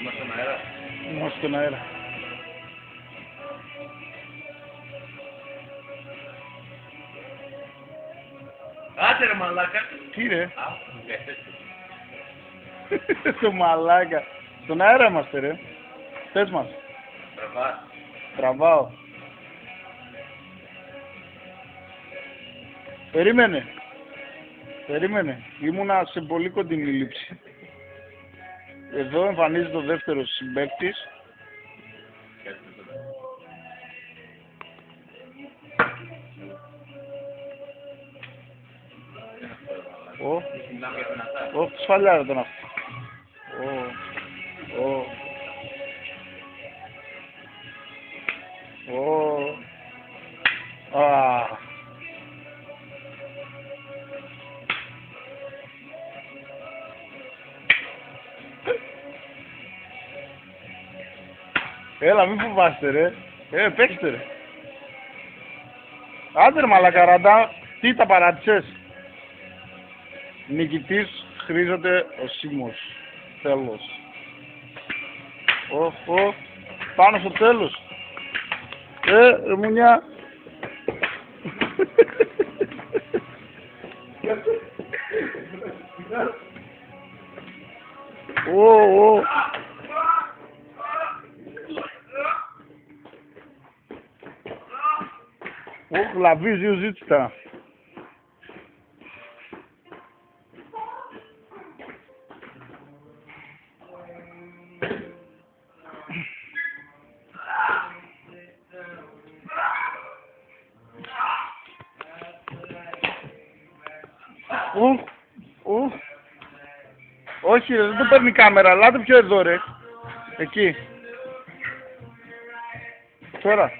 Είμαστε στον αέρα. Είμαστε στον αέρα. Άντε ρε μαλάκα. Τι ρε, Α, μου καίθεσαι. το μαλάκα. Στον αέρα είμαστε ρε. Πες μας. Τραβάς. Τραβάω. Περίμενε. Περίμενε. Ήμουνα σε πολύ κοντινή λήψη. Εδώ εμφανίζεται ο δεύτερος συμπαίκτης. Μιλάμε για δυνατά. Σφαλιάρα τον αυτό. Έλα, μην φοβάστε ρε. Παίξτε ρε. Άντε ρε μαλακαραντά, τι τα παράτησες. Νικητής χρήζεται ο Σίμος. Τέλος. Πάνω στο τέλος. Ρε μουνιά. Λαβίζει ο ζήτητα. Όχι ρε, δεν το παίρνει η κάμερα, λάτε πιο εδώ ρε. Εκεί. Τώρα.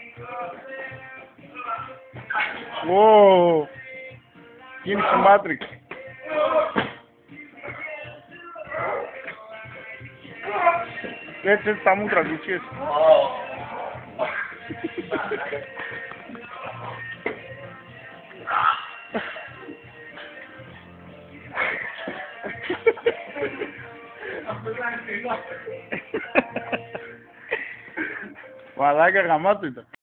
Κίνηση Matrix. Έτσι τα μούτρα κουτσίες. Μαλάκα γαμάτο ήταν.